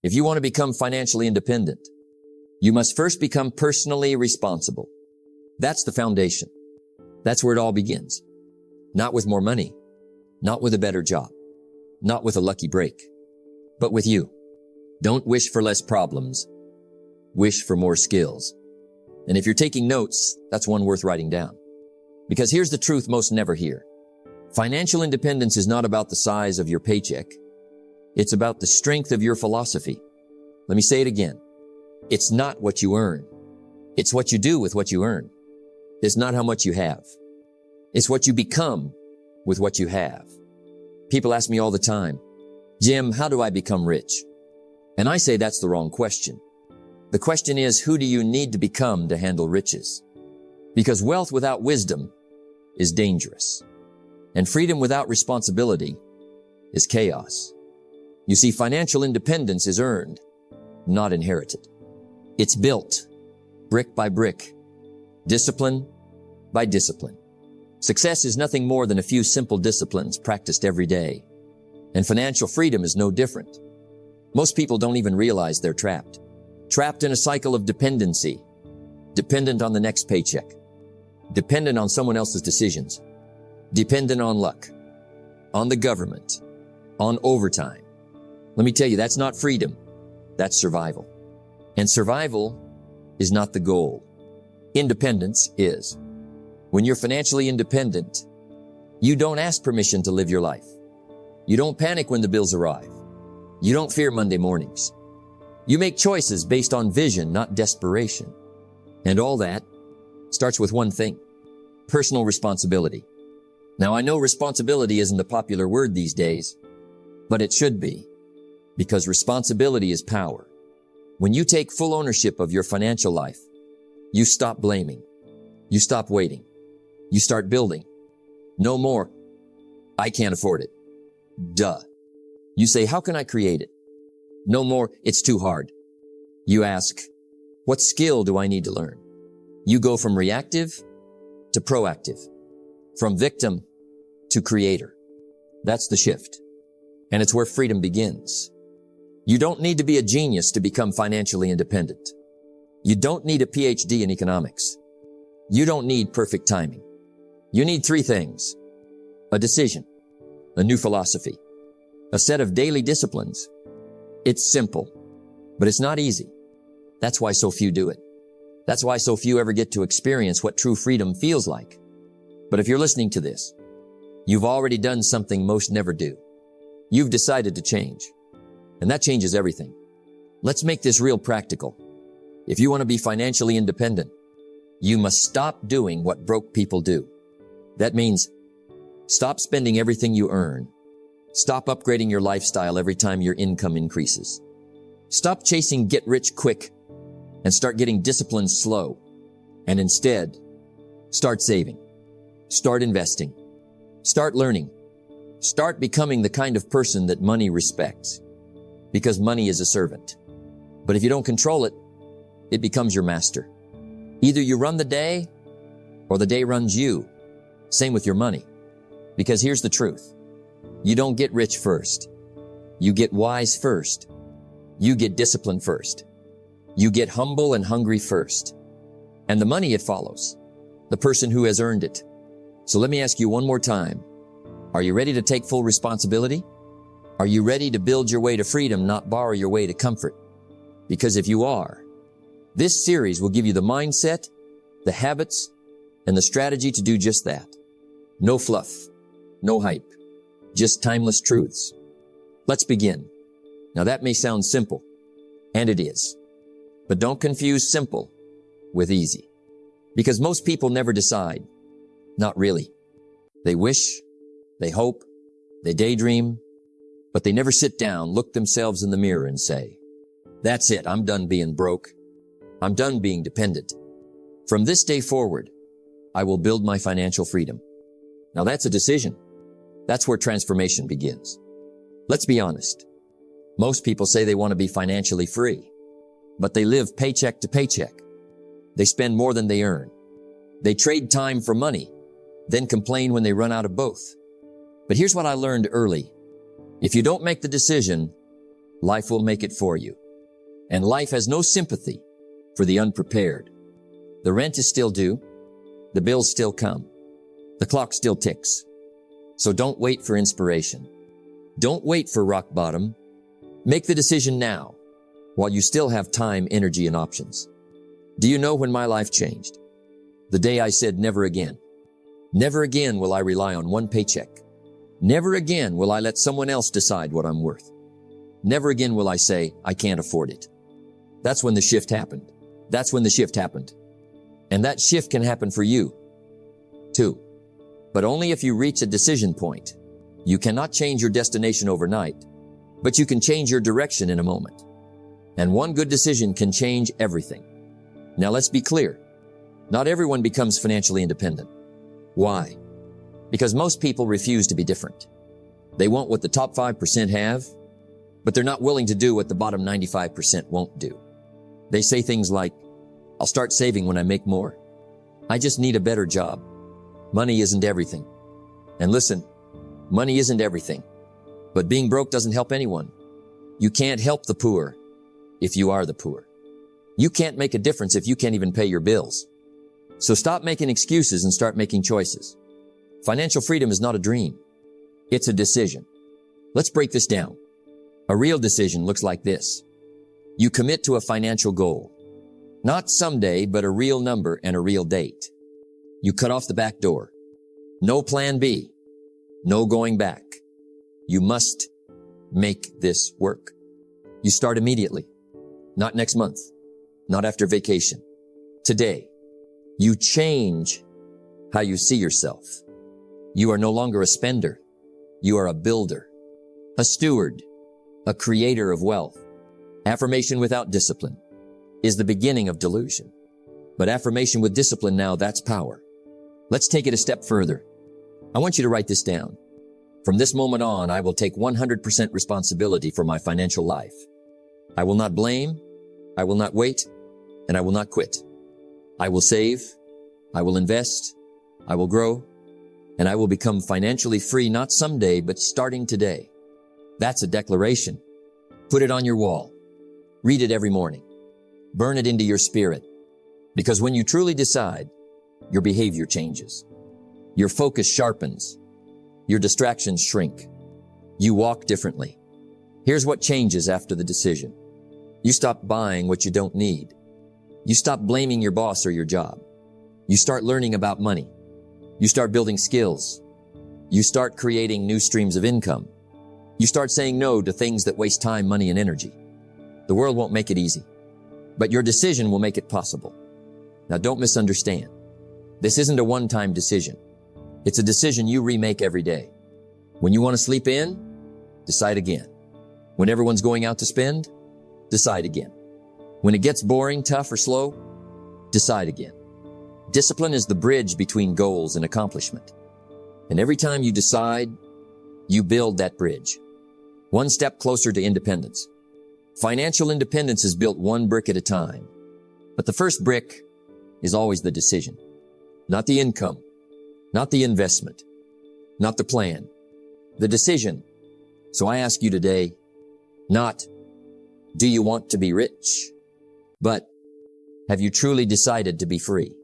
If you want to become financially independent, you must first become personally responsible. That's the foundation. That's where it all begins. Not with more money, not with a better job, not with a lucky break, but with you. Don't wish for less problems. Wish for more skills. And if you're taking notes, that's one worth writing down. Because here's the truth most never hear. Financial independence is not about the size of your paycheck. It's about the strength of your philosophy. Let me say it again. It's not what you earn. It's what you do with what you earn. It's not how much you have. It's what you become with what you have. People ask me all the time, Jim, how do I become rich? And I say that's the wrong question. The question is, who do you need to become to handle riches? Because wealth without wisdom is dangerous. And freedom without responsibility is chaos. You see, financial independence is earned, not inherited. It's built brick by brick, discipline by discipline. Success is nothing more than a few simple disciplines practiced every day. And financial freedom is no different. Most people don't even realize they're trapped. Trapped in a cycle of dependency, dependent on the next paycheck, dependent on someone else's decisions, dependent on luck, on the government, on overtime. Let me tell you, that's not freedom. That's survival. And survival is not the goal. Independence is. When you're financially independent, you don't ask permission to live your life. You don't panic when the bills arrive. You don't fear Monday mornings. You make choices based on vision, not desperation. And all that starts with one thing: personal responsibility. Now, I know responsibility isn't a popular word these days, but it should be, because responsibility is power. When you take full ownership of your financial life, you stop blaming. You stop waiting. You start building. No more, I can't afford it. Duh. You say, how can I create it? No more, it's too hard. You ask, what skill do I need to learn? You go from reactive to proactive, from victim to creator. That's the shift. And it's where freedom begins. You don't need to be a genius to become financially independent. You don't need a PhD in economics. You don't need perfect timing. You need three things: a decision, a new philosophy, a set of daily disciplines. It's simple, but it's not easy. That's why so few do it. That's why so few ever get to experience what true freedom feels like. But if you're listening to this, you've already done something most never do. You've decided to change. And that changes everything. Let's make this real practical. If you want to be financially independent, you must stop doing what broke people do. That means stop spending everything you earn. Stop upgrading your lifestyle every time your income increases. Stop chasing get rich quick and start getting disciplined slow. And instead, start saving. Start investing. Start learning. Start becoming the kind of person that money respects. Because money is a servant. But if you don't control it, it becomes your master. Either you run the day or the day runs you. Same with your money. Because here's the truth. You don't get rich first. You get wise first. You get disciplined first. You get humble and hungry first. And the money, it follows. The person who has earned it. So let me ask you one more time. Are you ready to take full responsibility? Are you ready to build your way to freedom, not borrow your way to comfort? Because if you are, this series will give you the mindset, the habits, and the strategy to do just that. No fluff, no hype, just timeless truths. Let's begin. Now that may sound simple, and it is. But don't confuse simple with easy. Because most people never decide. Not really. They wish, they hope, they daydream, but they never sit down, look themselves in the mirror and say, that's it, I'm done being broke. I'm done being dependent. From this day forward, I will build my financial freedom. Now that's a decision. That's where transformation begins. Let's be honest. Most people say they want to be financially free, but they live paycheck to paycheck. They spend more than they earn. They trade time for money, then complain when they run out of both. But here's what I learned early. If you don't make the decision, life will make it for you. And life has no sympathy for the unprepared. The rent is still due. The bills still come. The clock still ticks. So don't wait for inspiration. Don't wait for rock bottom. Make the decision now while you still have time, energy, and options. Do you know when my life changed? The day I said never again. Never again will I rely on one paycheck. Never again will I let someone else decide what I'm worth. Never again will I say, I can't afford it. That's when the shift happened. That's when the shift happened. And that shift can happen for you, too. But only if you reach a decision point. You cannot change your destination overnight, but you can change your direction in a moment. And one good decision can change everything. Now let's be clear. Not everyone becomes financially independent. Why? Because most people refuse to be different. They want what the top 5% have, but they're not willing to do what the bottom 95% won't do. They say things like, I'll start saving when I make more. I just need a better job. Money isn't everything. And listen, money isn't everything, but being broke doesn't help anyone. You can't help the poor if you are the poor. You can't make a difference if you can't even pay your bills. So stop making excuses and start making choices. Financial freedom is not a dream. It's a decision. Let's break this down. A real decision looks like this. You commit to a financial goal. Not someday, but a real number and a real date. You cut off the back door. No plan B. No going back. You must make this work. You start immediately. Not next month. Not after vacation. Today. You change how you see yourself. You are no longer a spender. You are a builder, a steward, a creator of wealth. Affirmation without discipline is the beginning of delusion. But affirmation with discipline now, that's power. Let's take it a step further. I want you to write this down. From this moment on, I will take 100% responsibility for my financial life. I will not blame, I will not wait, and I will not quit. I will save, I will invest, I will grow, and I will become financially free not someday, but starting today. That's a declaration. Put it on your wall. Read it every morning. Burn it into your spirit. Because when you truly decide, your behavior changes. Your focus sharpens. Your distractions shrink. You walk differently. Here's what changes after the decision. You stop buying what you don't need. You stop blaming your boss or your job. You start learning about money. You start building skills. You start creating new streams of income. You start saying no to things that waste time, money, and energy. The world won't make it easy, but your decision will make it possible. Now don't misunderstand. This isn't a one-time decision. It's a decision you remake every day. When you want to sleep in, decide again. When everyone's going out to spend, decide again. When it gets boring, tough, or slow, decide again. Discipline is the bridge between goals and accomplishment. And every time you decide, you build that bridge. One step closer to independence. Financial independence is built one brick at a time. But the first brick is always the decision. Not the income, not the investment, not the plan. The decision. So I ask you today, not, do you want to be rich? But, have you truly decided to be free?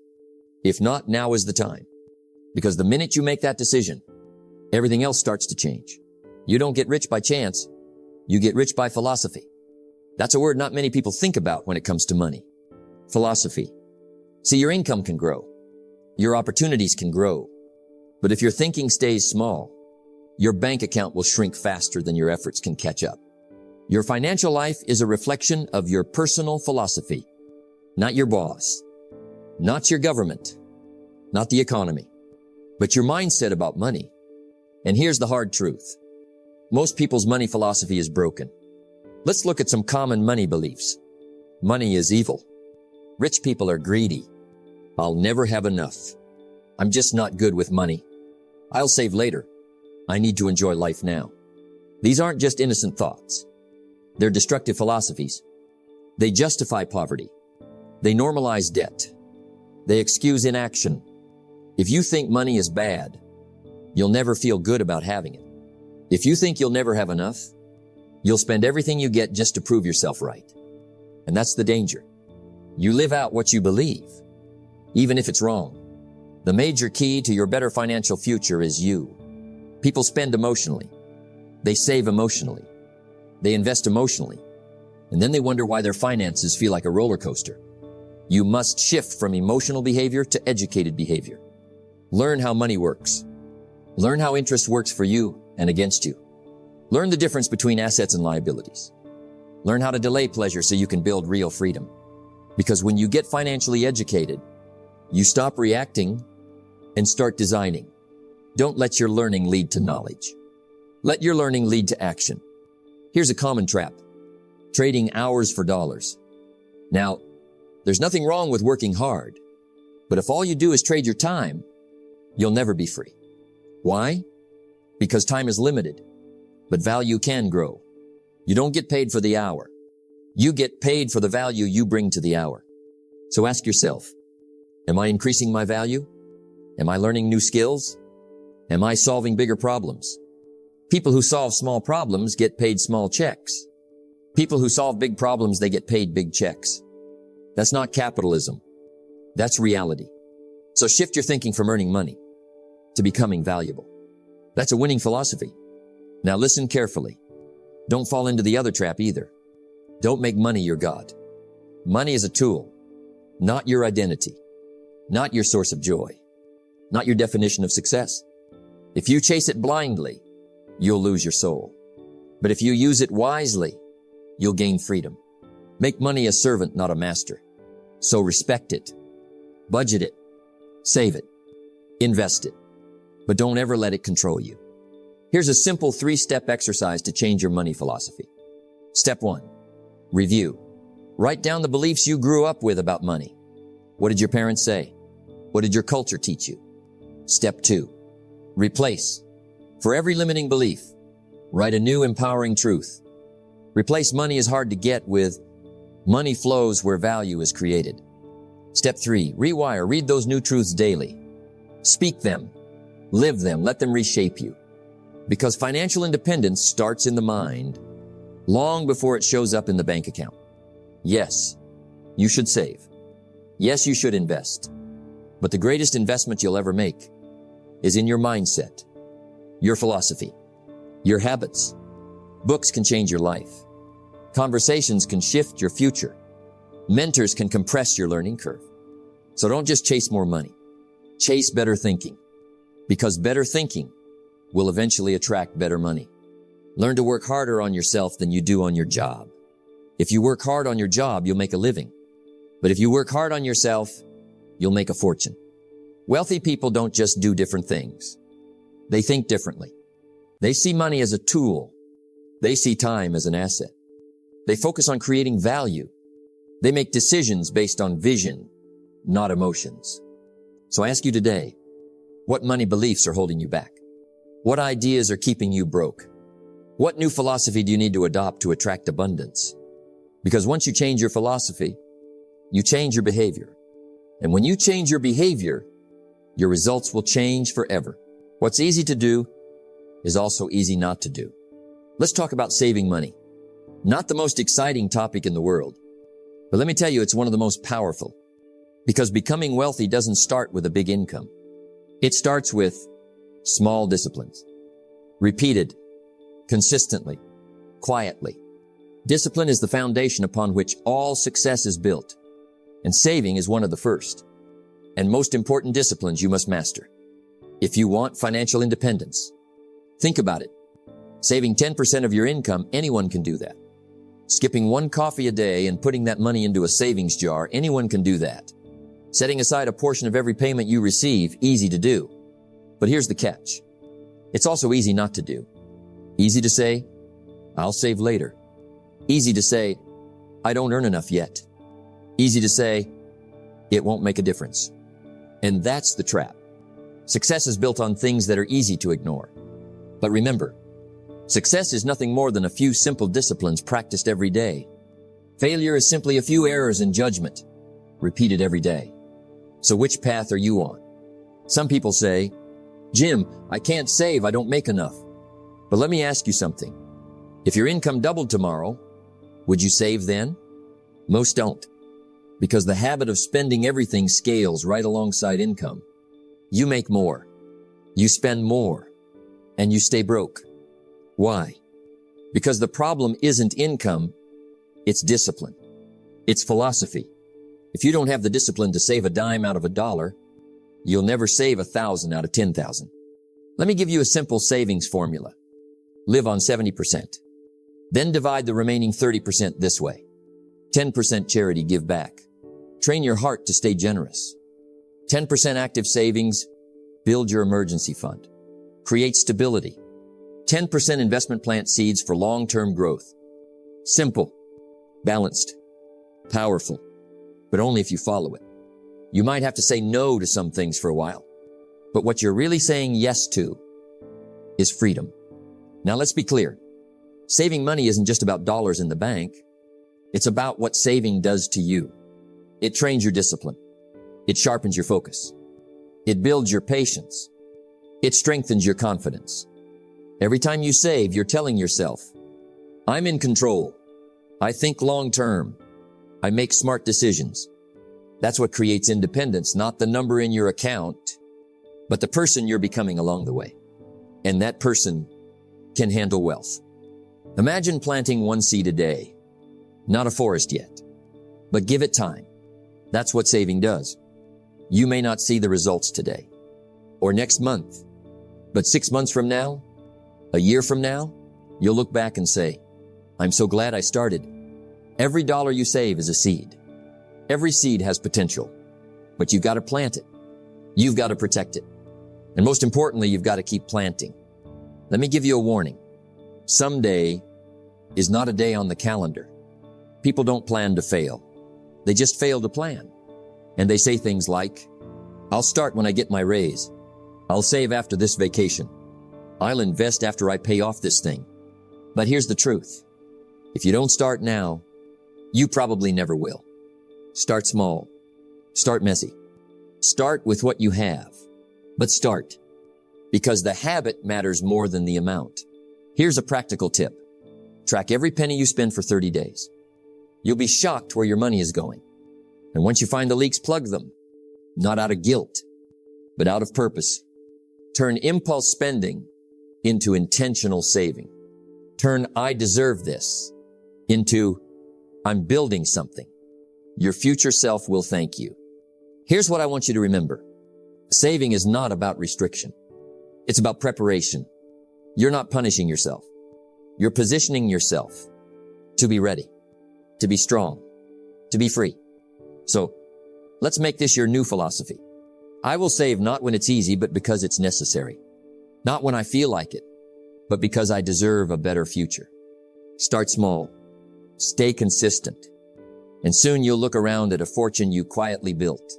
If not, now is the time. Because the minute you make that decision, everything else starts to change. You don't get rich by chance. You get rich by philosophy. That's a word not many people think about when it comes to money. Philosophy. See, your income can grow. Your opportunities can grow. But if your thinking stays small, your bank account will shrink faster than your efforts can catch up. Your financial life is a reflection of your personal philosophy, not your boss, not your government, not the economy, but your mindset about money. And here's the hard truth. Most people's money philosophy is broken. Let's look at some common money beliefs. Money is evil. Rich people are greedy. I'll never have enough. I'm just not good with money. I'll save later. I need to enjoy life now. These aren't just innocent thoughts. They're destructive philosophies. They justify poverty. They normalize debt. They excuse inaction. If you think money is bad, you'll never feel good about having it. If you think you'll never have enough, You'll spend everything you get just to prove yourself right. And that's the danger. You live out what you believe, even if it's wrong. The major key to your better financial future is you. People spend emotionally. They save emotionally. They invest emotionally. And then they wonder why their finances feel like a roller coaster. You must shift from emotional behavior to educated behavior. Learn how money works. Learn how interest works for you and against you. Learn the difference between assets and liabilities. Learn how to delay pleasure so you can build real freedom. Because when you get financially educated, you stop reacting and start designing. Don't let your learning lead to knowledge. Let your learning lead to action. Here's a common trap: trading hours for dollars. Now, there's nothing wrong with working hard, but if all you do is trade your time, you'll never be free. Why? Because time is limited, but value can grow. You don't get paid for the hour. You get paid for the value you bring to the hour. So ask yourself, am I increasing my value? Am I learning new skills? Am I solving bigger problems? People who solve small problems get paid small checks. People who solve big problems, they get paid big checks. That's not capitalism. That's reality. So shift your thinking from earning money to becoming valuable. That's a winning philosophy. Now listen carefully. Don't fall into the other trap either. Don't make money your God. Money is a tool, not your identity, not your source of joy, not your definition of success. If you chase it blindly, you'll lose your soul. But if you use it wisely, you'll gain freedom. Make money a servant, not a master. So respect it, budget it, save it, invest it, but don't ever let it control you. Here's a simple 3-step exercise to change your money philosophy. Step 1, review. Write down the beliefs you grew up with about money. What did your parents say? What did your culture teach you? Step 2, replace. For every limiting belief, write a new empowering truth. Replace money is hard to get with money flows where value is created. Step 3, rewire. Read those new truths daily. Speak them, live them, let them reshape you. Because financial independence starts in the mind long before it shows up in the bank account. Yes, you should save. Yes, you should invest. But the greatest investment you'll ever make is in your mindset, your philosophy, your habits. Books can change your life. Conversations can shift your future. Mentors can compress your learning curve. So don't just chase more money. Chase better thinking. Because better thinking will eventually attract better money. Learn to work harder on yourself than you do on your job. If you work hard on your job, you'll make a living. But if you work hard on yourself, you'll make a fortune. Wealthy people don't just do different things. They think differently. They see money as a tool. They see time as an asset. They focus on creating value. They make decisions based on vision, not emotions. So I ask you today, what money beliefs are holding you back? What ideas are keeping you broke? What new philosophy do you need to adopt to attract abundance? Because once you change your philosophy, you change your behavior. And when you change your behavior, your results will change forever. What's easy to do is also easy not to do. Let's talk about saving money. Not the most exciting topic in the world, but let me tell you, it's one of the most powerful. Because becoming wealthy doesn't start with a big income. It starts with small disciplines, repeated, consistently, quietly. Discipline is the foundation upon which all success is built, and saving is one of the first and most important disciplines you must master. If you want financial independence, think about it. Saving 10% of your income, anyone can do that. Skipping 1 coffee a day and putting that money into a savings jar, anyone can do that. Setting aside a portion of every payment you receive, easy to do. But here's the catch. It's also easy not to do. Easy to say, I'll save later. Easy to say, I don't earn enough yet. Easy to say, it won't make a difference. And that's the trap. Success is built on things that are easy to ignore. But remember, success is nothing more than a few simple disciplines practiced every day. Failure is simply a few errors in judgment, repeated every day. So which path are you on? Some people say, Jim, I can't save, I don't make enough. But let me ask you something. If your income doubled tomorrow, would you save then? Most don't, because the habit of spending everything scales right alongside income. You make more, you spend more, and you stay broke. Why? Because the problem isn't income, it's discipline. It's philosophy. If you don't have the discipline to save a dime out of a dollar, you'll never save 1,000 out of 10,000. Let me give you a simple savings formula. Live on 70%. Then divide the remaining 30% this way. 10% charity, give back. Train your heart to stay generous. 10% active savings, build your emergency fund. Create stability. 10% investment, plant seeds for long-term growth. Simple, balanced, powerful, but only if you follow it. You might have to say no to some things for a while, but what you're really saying yes to is freedom. Now let's be clear. Saving money isn't just about dollars in the bank. It's about what saving does to you. It trains your discipline. It sharpens your focus. It builds your patience. It strengthens your confidence. Every time you save, you're telling yourself, I'm in control. I think long term. I make smart decisions. That's what creates independence, not the number in your account, but the person you're becoming along the way. And that person can handle wealth. Imagine planting one seed a day. Not a forest yet, but give it time. That's what saving does. You may not see the results today or next month, but 6 months from now, a year from now, you'll look back and say, I'm so glad I started. Every dollar you save is a seed. Every seed has potential, but you've got to plant it. You've got to protect it. And most importantly, you've got to keep planting. Let me give you a warning. Someday is not a day on the calendar. People don't plan to fail. They just fail to plan. And they say things like, I'll start when I get my raise. I'll save after this vacation. I'll invest after I pay off this thing. But here's the truth. If you don't start now, you probably never will. Start small. Start messy. Start with what you have. But start. Because the habit matters more than the amount. Here's a practical tip. Track every penny you spend for 30 days. You'll be shocked where your money is going. And once you find the leaks, plug them. Not out of guilt, but out of purpose. Turn impulse spending into intentional saving. Turn I deserve this into I'm building something. Your future self will thank you. Here's what I want you to remember. Saving is not about restriction. It's about preparation. You're not punishing yourself. You're positioning yourself to be ready, to be strong, to be free. So let's make this your new philosophy. I will save not when it's easy, but because it's necessary. Not when I feel like it, but because I deserve a better future. Start small. Stay consistent. And soon you'll look around at a fortune you quietly built.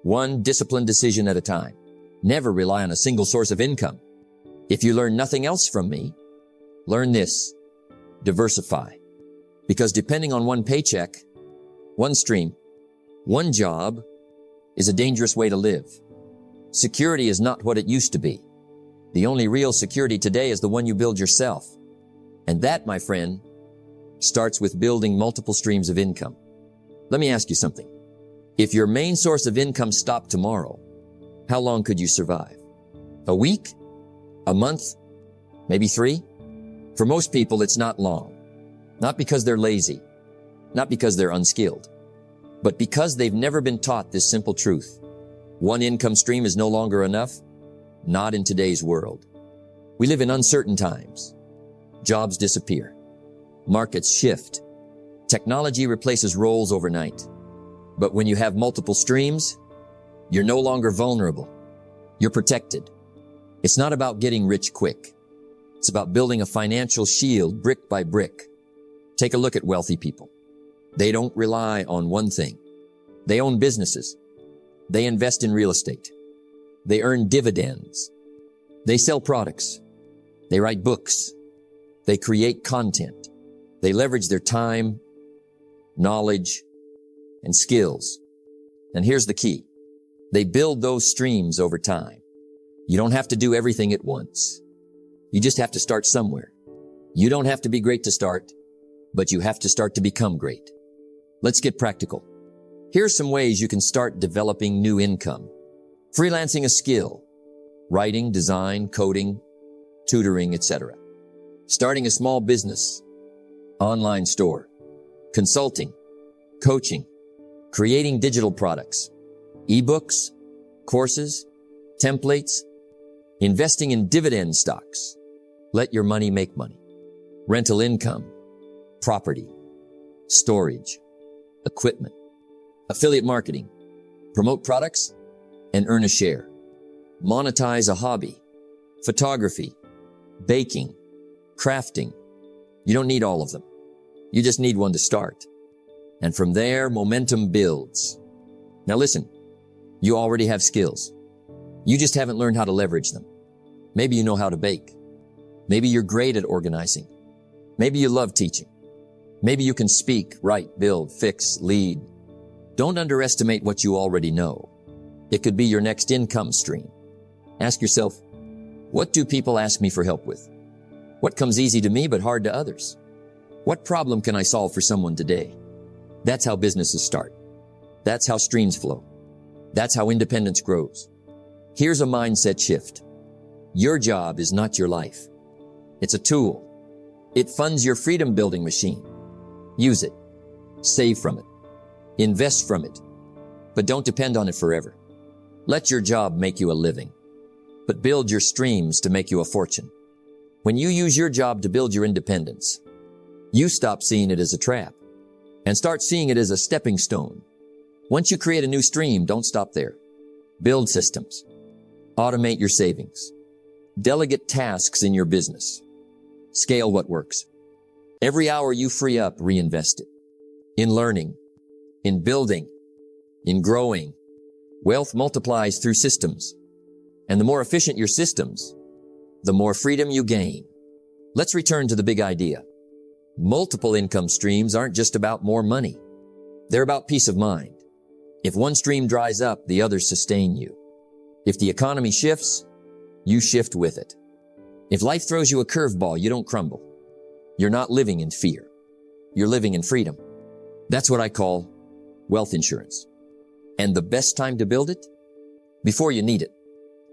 One disciplined decision at a time. Never rely on a single source of income. If you learn nothing else from me, learn this. Diversify. Because depending on one paycheck, one stream, one job is a dangerous way to live. Security is not what it used to be. The only real security today is the one you build yourself. And that, my friend, starts with building multiple streams of income. Let me ask you something. If your main source of income stopped tomorrow, how long could you survive? A week? A month? Maybe 3? For most people, it's not long. Not because they're lazy, not because they're unskilled, but because they've never been taught this simple truth. One income stream is no longer enough. Not in today's world. We live in uncertain times. Jobs disappear. Markets shift. Technology replaces roles overnight. But when you have multiple streams, you're no longer vulnerable. You're protected. It's not about getting rich quick. It's about building a financial shield brick by brick. Take a look at wealthy people. They don't rely on one thing. They own businesses. They invest in real estate. They earn dividends. They sell products. They write books. They create content. They leverage their time, knowledge, and skills. And here's the key. They build those streams over time. You don't have to do everything at once. You just have to start somewhere. You don't have to be great to start, but you have to start to become great. Let's get practical. Here's some ways you can start developing new income. Freelancing a skill, writing, design, coding, tutoring, etc. Starting a small business, online store, consulting, coaching, creating digital products, ebooks, courses, templates, investing in dividend stocks. Let your money make money. Rental income, property, storage, equipment, affiliate marketing, promote products, and earn a share. Monetize a hobby, photography, baking, crafting. You don't need all of them. You just need one to start. And from there, momentum builds. Now listen, you already have skills. You just haven't learned how to leverage them. Maybe you know how to bake. Maybe you're great at organizing. Maybe you love teaching. Maybe you can speak, write, build, fix, lead. Don't underestimate what you already know. It could be your next income stream. Ask yourself, what do people ask me for help with? What comes easy to me but hard to others? What problem can I solve for someone today? That's how businesses start. That's how streams flow. That's how independence grows. Here's a mindset shift. Your job is not your life. It's a tool. It funds your freedom building machine. Use it. Save from it. Invest from it. But don't depend on it forever. Let your job make you a living. But build your streams to make you a fortune. When you use your job to build your independence, you stop seeing it as a trap and start seeing it as a stepping stone. Once you create a new stream, don't stop there. Build systems. Automate your savings. Delegate tasks in your business. Scale what works. Every hour you free up, reinvest it. In learning, in building, in growing. Wealth multiplies through systems. And the more efficient your systems, the more freedom you gain. Let's return to the big idea. Multiple income streams aren't just about more money. They're about peace of mind. If one stream dries up, the others sustain you. If the economy shifts, you shift with it. If life throws you a curveball, you don't crumble. You're not living in fear. You're living in freedom. That's what I call wealth insurance. And the best time to build it? Before you need it.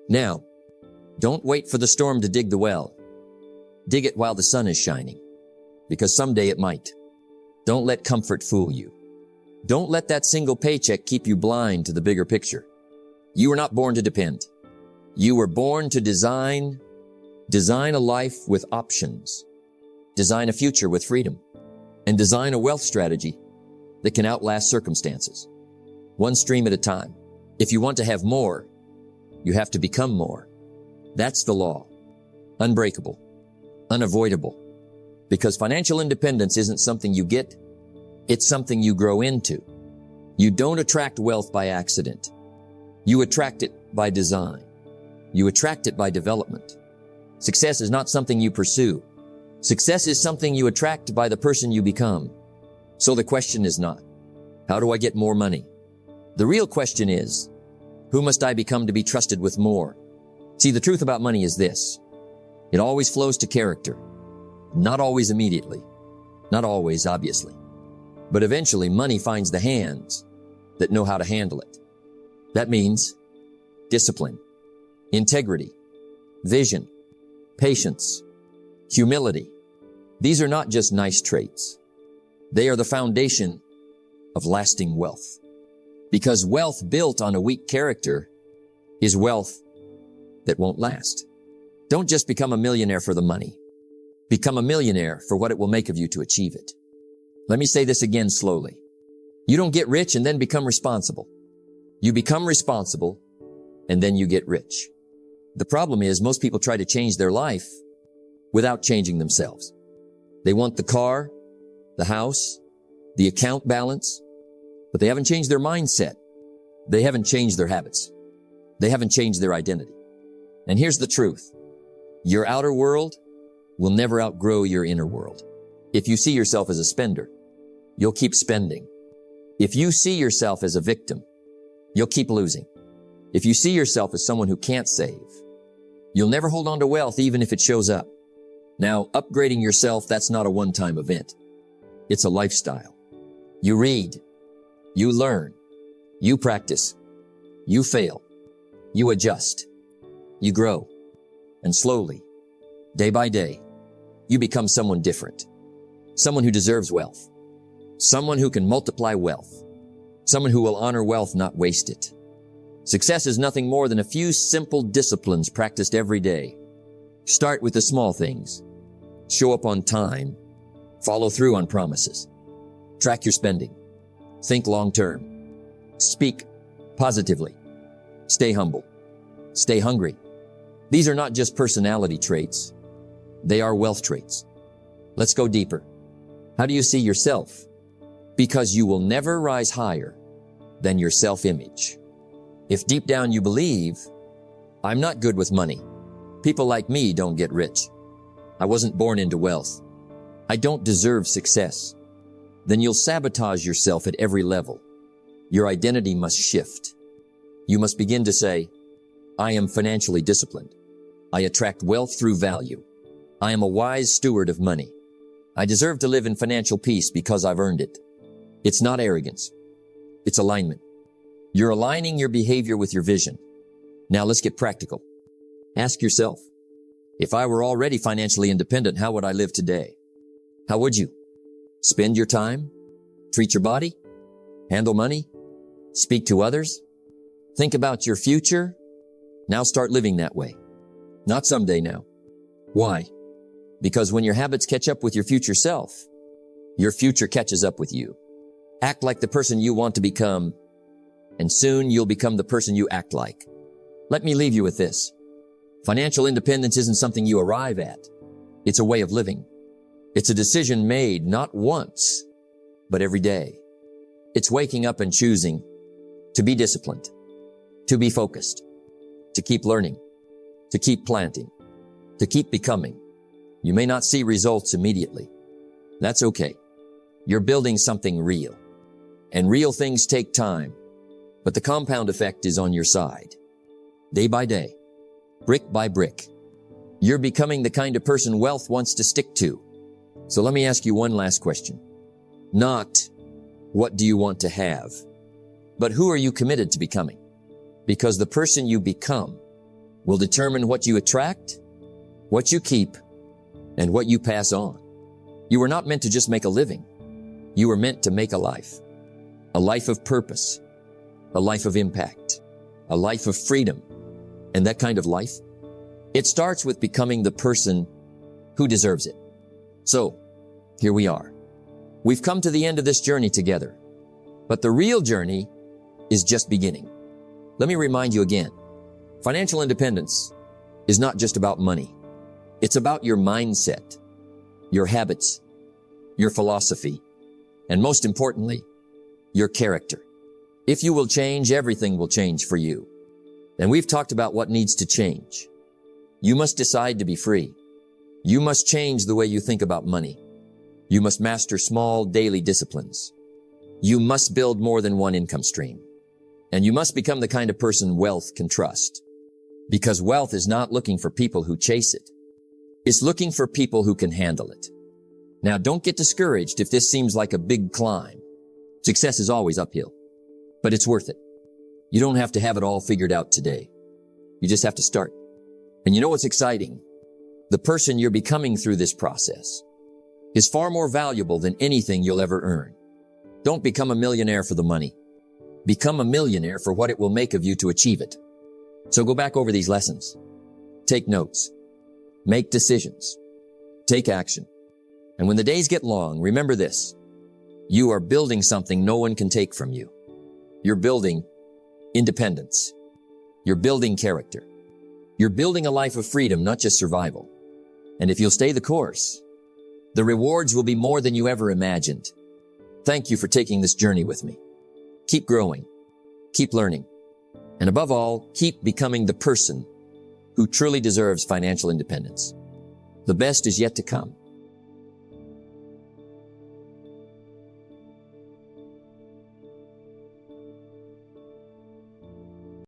Now, don't wait for the storm to dig the well. Dig it while the sun is shining, because someday it might. Don't let comfort fool you. Don't let that single paycheck keep you blind to the bigger picture. You were not born to depend. You were born to design a life with options, design a future with freedom, and design a wealth strategy that can outlast circumstances. One stream at a time. If you want to have more, you have to become more. That's the law. Unbreakable. Unavoidable. Because financial independence isn't something you get, it's something you grow into. You don't attract wealth by accident. You attract it by design. You attract it by development. Success is not something you pursue. Success is something you attract by the person you become. So the question is not, how do I get more money? The real question is, who must I become to be trusted with more? See, the truth about money is this. It always flows to character. Not always immediately. Not always, obviously. But eventually, money finds the hands that know how to handle it. That means discipline, integrity, vision, patience, humility. These are not just nice traits. They are the foundation of lasting wealth. Because wealth built on a weak character is wealth that won't last. Don't just become a millionaire for the money. Become a millionaire for what it will make of you to achieve it. Let me say this again slowly. You don't get rich and then become responsible. You become responsible and then you get rich. The problem is most people try to change their life without changing themselves. They want the car, the house, the account balance, but they haven't changed their mindset. They haven't changed their habits. They haven't changed their identity. And here's the truth. Your outer world will never outgrow your inner world. If you see yourself as a spender, you'll keep spending. If you see yourself as a victim, you'll keep losing. If you see yourself as someone who can't save, you'll never hold on to wealth even if it shows up. Now, upgrading yourself, that's not a one-time event. It's a lifestyle. You read, you learn, you practice, you fail, you adjust, you grow, and slowly, day by day, you become someone different, someone who deserves wealth, someone who can multiply wealth, someone who will honor wealth, not waste it. Success is nothing more than a few simple disciplines practiced every day. Start with the small things. Show up on time. Follow through on promises. Track your spending. Think long-term. Speak positively. Stay humble. Stay hungry. These are not just personality traits. They are wealth traits. Let's go deeper. How do you see yourself? Because you will never rise higher than your self-image. If deep down you believe, I'm not good with money. People like me don't get rich. I wasn't born into wealth. I don't deserve success. Then you'll sabotage yourself at every level. Your identity must shift. You must begin to say, I am financially disciplined. I attract wealth through value. I am a wise steward of money. I deserve to live in financial peace because I've earned it. It's not arrogance. It's alignment. You're aligning your behavior with your vision. Now let's get practical. Ask yourself, if I were already financially independent, how would I live today? How would you? Spend your time? Treat your body? Handle money? Speak to others? Think about your future? Now start living that way. Not someday now. Why? Because when your habits catch up with your future self, your future catches up with you. Act like the person you want to become, and soon you'll become the person you act like. Let me leave you with this. Financial independence isn't something you arrive at. It's a way of living. It's a decision made not once, but every day. It's waking up and choosing to be disciplined, to be focused, to keep learning, to keep planting, to keep becoming. You may not see results immediately. That's okay. You're building something real, and real things take time, but the compound effect is on your side. Day by day, brick by brick, you're becoming the kind of person wealth wants to stick to. So let me ask you one last question. Not, what do you want to have? But who are you committed to becoming? Because the person you become will determine what you attract, what you keep, and what you pass on. You were not meant to just make a living. You were meant to make a life of purpose, a life of impact, a life of freedom. And that kind of life, it starts with becoming the person who deserves it. So, here we are. We've come to the end of this journey together, but the real journey is just beginning. Let me remind you again, financial independence is not just about money. It's about your mindset, your habits, your philosophy, and most importantly, your character. If you will change, everything will change for you. And we've talked about what needs to change. You must decide to be free. You must change the way you think about money. You must master small daily disciplines. You must build more than one income stream. And you must become the kind of person wealth can trust. Because wealth is not looking for people who chase it. It's looking for people who can handle it. Now, don't get discouraged if this seems like a big climb. Success is always uphill, but it's worth it. You don't have to have it all figured out today. You just have to start. And you know what's exciting? The person you're becoming through this process is far more valuable than anything you'll ever earn. Don't become a millionaire for the money. Become a millionaire for what it will make of you to achieve it. So go back over these lessons. Take notes. Make decisions. Take action. And when the days get long, remember this. You are building something no one can take from you. You're building independence. You're building character. You're building a life of freedom, not just survival. And if you'll stay the course, the rewards will be more than you ever imagined. Thank you for taking this journey with me. Keep growing. Keep learning. And above all, keep becoming the person who truly deserves financial independence. The best is yet to come.